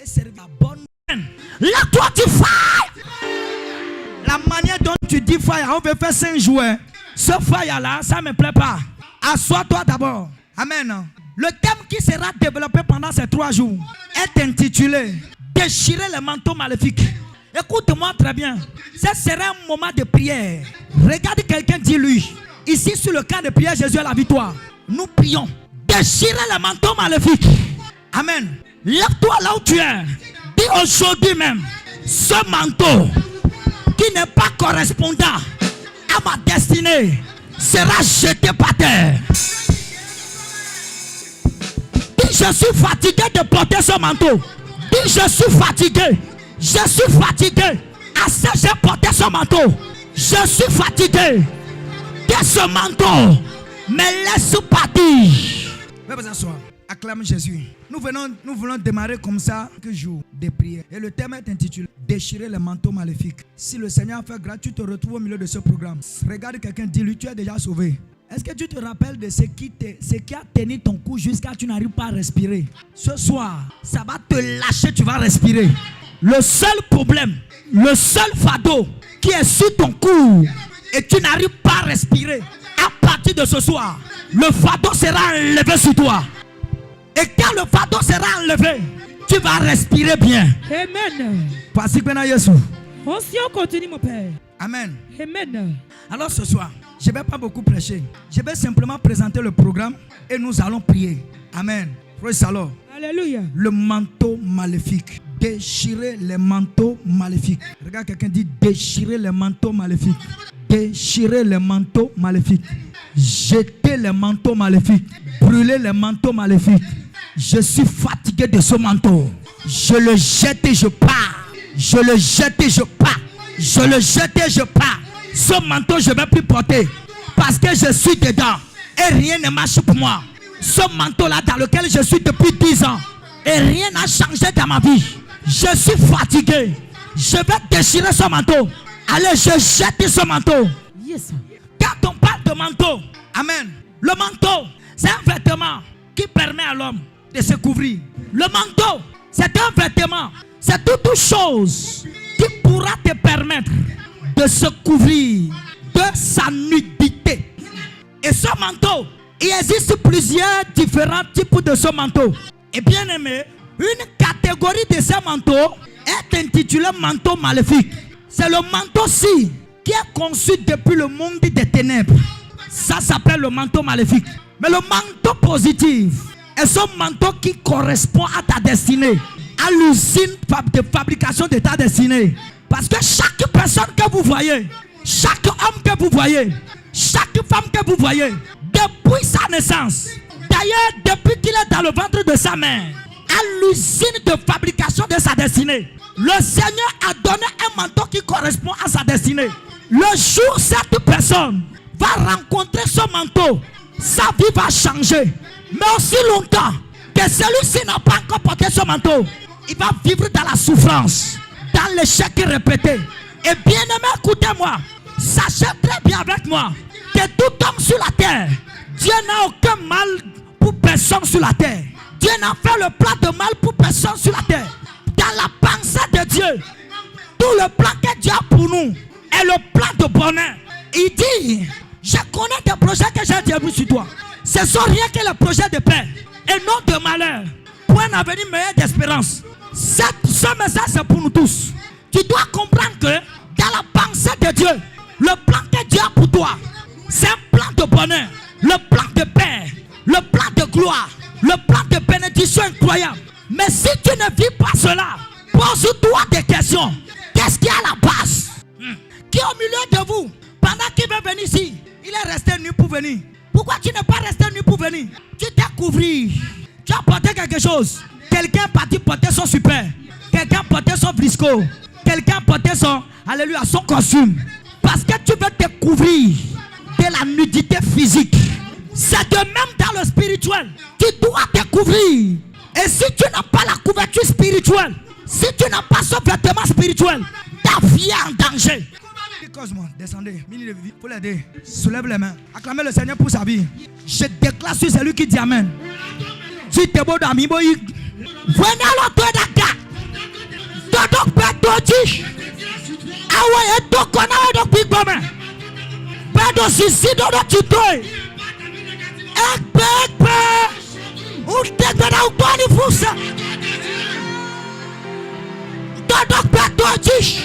Et c'est la bonne. Là, toi, tu fire. La manière dont tu dis fire, on veut faire 5 jours. Ce fire-là, ça ne me plaît pas. Assois-toi d'abord. Amen. Le thème qui sera développé pendant ces 3 jours est intitulé Déchirer les manteaux maléfiques. Écoute-moi très bien. Ce sera un moment de prière. Regarde quelqu'un, dis-lui. Ici, sur le camp de prière, Jésus a la victoire. Nous prions. Déchirer les manteaux maléfiques. Amen. Lève-toi là où tu es. Dis aujourd'hui même, ce manteau qui n'est pas correspondant à ma destinée sera jeté par terre. Dis je suis fatigué de porter ce manteau. Dis je suis fatigué. Je suis fatigué. Assez j'ai porté ce manteau. Je suis fatigué de ce manteau. Mais laisse partir. Veuillez vous asseoir. Acclame Jésus. Nous voulons démarrer comme ça quelques jours de prière. Et le thème est intitulé Déchirer les manteaux maléfiques. Si le Seigneur a fait grâce, tu te retrouves au milieu de ce programme. Regarde quelqu'un, dis-lui, tu es déjà sauvé. Est-ce que tu te rappelles de ce qui a tenu ton cou jusqu'à ce que tu n'arrives pas à respirer? Ce soir, ça va te lâcher, tu vas respirer. Le seul problème, le seul fardeau qui est sur ton cou et tu n'arrives pas à respirer, à partir de ce soir, le fardeau sera enlevé sur toi. Et quand le fardeau sera enlevé, tu vas respirer bien. Amen. Parce que Jésus. On continue, mon Père. Amen. Amen. Alors ce soir, je ne vais pas beaucoup prêcher. Je vais simplement présenter le programme et nous allons prier. Amen. Alors, alléluia. Le manteau maléfique. Déchirer les manteaux maléfiques. Regarde quelqu'un dit déchirer les manteaux maléfiques. Déchirer les manteaux maléfiques. Jeter les manteaux maléfiques. Brûler les manteaux maléfiques. Je suis fatigué de ce manteau. Je le jette et je pars. Je le jette et je pars. Je le jette et je pars. Ce manteau je ne vais plus porter. Parce que je suis dedans. Et rien ne marche pour moi. Ce manteau-là dans lequel je suis depuis 10 ans. Et rien n'a changé dans ma vie. Je suis fatigué. Je vais déchirer ce manteau. Allez, je jette ce manteau. Yes. Quand on parle de manteau, amen. Le manteau, c'est un vêtement qui permet à l'homme de se couvrir. Le manteau, c'est un vêtement. C'est toute chose qui pourra te permettre de se couvrir de sa nudité. Et ce manteau, il existe plusieurs différents types de ce manteau. Et bien aimé, une catégorie de ce manteau est intitulée manteau maléfique. C'est le manteau-ci qui est conçu depuis le monde des ténèbres. Ça s'appelle le manteau maléfique. Mais le manteau positif est ce manteau qui correspond à ta destinée, à l'usine de fabrication de ta destinée. Parce que chaque personne que vous voyez, chaque homme que vous voyez, chaque femme que vous voyez, depuis sa naissance, d'ailleurs depuis qu'il est dans le ventre de sa mère, à l'usine de fabrication de sa destinée, le Seigneur a donné un manteau qui correspond à sa destinée. Le jour où cette personne va rencontrer ce manteau, sa vie va changer. Mais aussi longtemps que celui-ci n'a pas encore porté ce manteau, il va vivre dans la souffrance, dans l'échec répété. Et bien aimé, écoutez-moi, sachez très bien avec moi que tout homme sur la terre, Dieu n'a aucun mal pour personne sur la terre. Dieu n'a fait le plan de mal pour personne sur la terre. Dans la pensée de Dieu, tout le plan que Dieu a pour nous est le plan de bonheur. Il dit, je connais des projets que j'ai débutés sur toi. Ce ne sont rien que les projets de paix et non de malheur, pour un avenir meilleur d'espérance. Ce message c'est pour nous tous. Tu dois comprendre que dans la pensée de Dieu, le plan que Dieu a pour toi, c'est un plan de bonheur, le plan de paix, le plan de gloire, le plan de bénédiction incroyable. Mais si tu ne vis pas cela, pose-toi des questions. Qu'est-ce qui est à la base? Qui est au milieu de vous? Pendant qu'il veut venir ici, il est resté nu pour venir. Pourquoi tu n'es pas resté nu pour venir? Tu t'es couvert. Tu as porté quelque chose. Quelqu'un est parti porter son super. Quelqu'un a porté son brisco. Quelqu'un a porté son, alléluia, son costume. Parce que tu veux te couvrir de la nudité physique. C'est de même dans le spirituel. Tu dois te couvrir. Et si tu n'as pas la couverture spirituelle, si tu n'as pas ce vêtement spirituel, ta vie est en danger. Cosmo, descendez, il faut l'aider. Soulève les mains. Acclamez le Seigneur pour sa vie. Je déclare sur celui qui dit Amen. Si tu es beau d'amis, venez à l'autre d'accord. manto kona do pigome. Pedo sisido do tutoi. Ekbe. Utegbe na ubani fusa. Dodok pedo jish.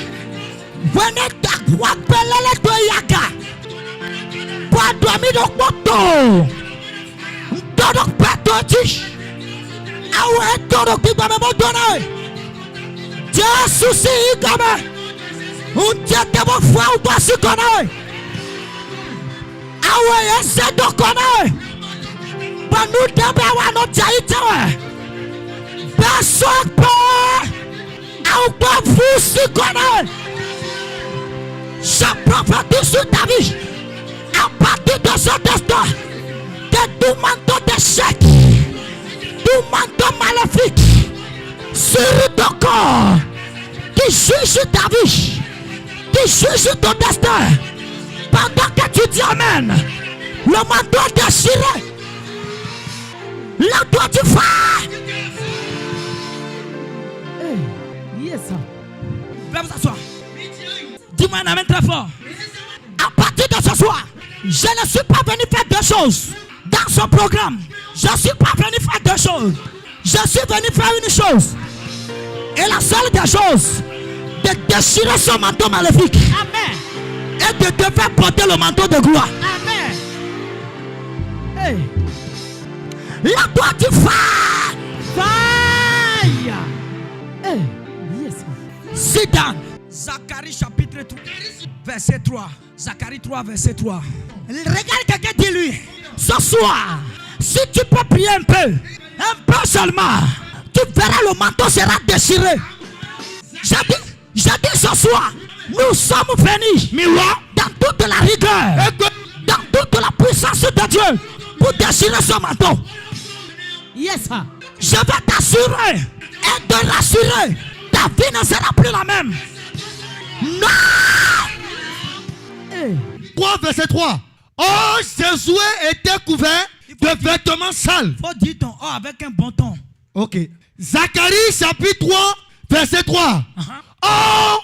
Wene takwa pelele do yaka. Pado mi do poto. Dodok pedo jish. Awe dodok pigome mo dona. Jesus si igame. Untia tebo fwa ubasi kona. Awe yese do kona. Banu debe wano jaitawe. Besokpe. Awe fusi kona. Je prophétise sur ta vie. À partir de cet instant, que tout manteau d'échec, tout manteau maléfique sur ton corps, qui juge ta vie, qui juge ton destin, pendant que tu dis amen, le manteau est déchiré. Là toi tu fais. Yes. Viens vous asseoir. Dis-moi un amen très fort. À partir de ce soir, je ne suis pas venu faire deux choses dans ce programme. Je ne suis pas venu faire deux choses. Je suis venu faire une chose. Et la seule des choses, de déchirer son manteau maléfique. Amen. Et de te faire porter le manteau de gloire. Amen. Hey. Là toi tu fais. Fire. Hey. Yes. Sit down. Zacharie chapitre 3, verset 3. Zacharie 3, verset 3. Regarde quelqu'un, dis-lui. Ce soir, si tu peux prier un peu seulement, tu verras le manteau sera déchiré. J'ai dit ce soir, nous sommes venus dans toute la rigueur, dans toute la puissance de Dieu pour déchirer ce manteau. Yes. Je vais t'assurer et te rassurer, ta vie ne sera plus la même. Non! Hey. 3 verset 3. Oh, Josué était couvert de vêtements sales. Faut dire ton oh avec un bon ton. Ok. Zacharie chapitre 3 verset 3. Oh,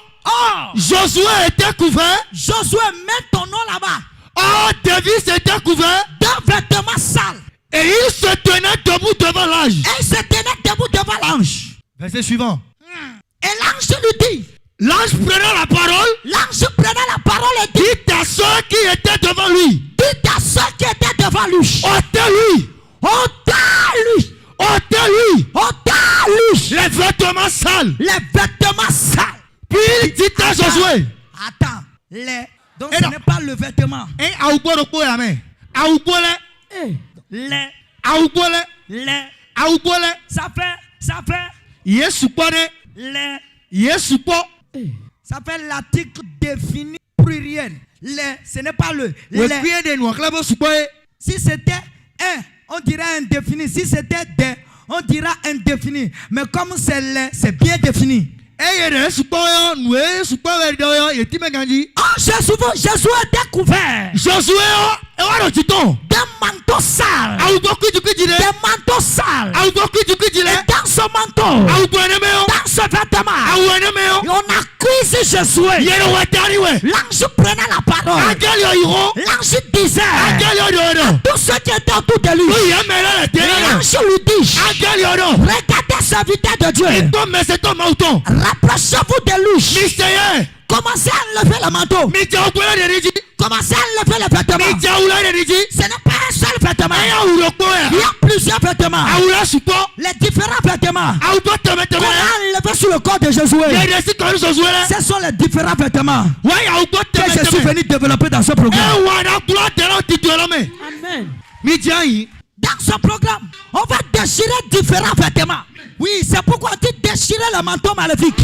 Josué était couvert. Josué, mets ton nom là-bas. Oh, David était couvert D'un vêtement sale. et il se tenait debout devant l'ange. Et il se tenait debout devant l'ange. Verset suivant. Et l'ange lui dit. L'ange prenait la parole. L'ange prenait la parole et dit. Dit à ceux qui étaient devant lui. Dit à ceux qui étaient devant lui. Ôtez-lui. Ôtez-lui. Ôtez-lui. Ôtez-lui. Les vêtements sales. Les vêtements sales. Puis il dit à Josué. Attends. Les. Donc Et ce non. n'est pas le vêtement. Hey. Les. Ça fait. Yesu pone. Les. Yesu po. Ça fait l'article défini pluriel. Les. Ce n'est pas le. Les. Si c'était un, on dirait indéfini. Si c'était des, on dira indéfini. Mais comme c'est les, c'est bien défini. Oh, Jésus était couvert Josué, d'un manteau sale. Des manteaux sales. Et dans ce manteau, dans ce vêtement, on a cuisé Jésus. L'ange prenait la parole. L'ange disait à tous ceux qui étaient autour de lui. L'ange lui dit, regardez serviteur de Dieu. Rapprochez-vous de lui. Commencez à enlever le manteau. Commencez à enlever le vêtement. Ce n'est pas un seul vêtement. Il y a plusieurs vêtements. Les différents vêtements qu'on a enlevés sur le corps de Jésus. Ce sont les différents vêtements que je suis venu développer dans ce programme. Amen. Dans ce programme, on va déchirer différents vêtements. Oui, c'est pourquoi on dit déchirer le manteau maléfique.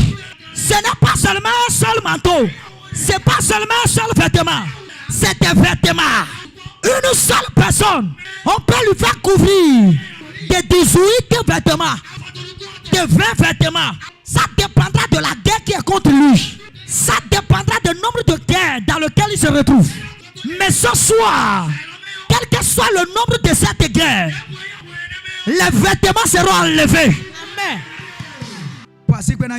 Ce n'est pas seulement un seul manteau. Ce n'est pas seulement un seul vêtement. C'est des vêtements. Une seule personne, on peut lui faire couvrir de 18 vêtements, de 20 vêtements. Ça dépendra de la guerre qui est contre lui. Ça dépendra du nombre de guerres dans lequel il se retrouve. Mais ce soir, quel que soit le nombre de cette guerre, les vêtements seront enlevés. Amen. Voici que nous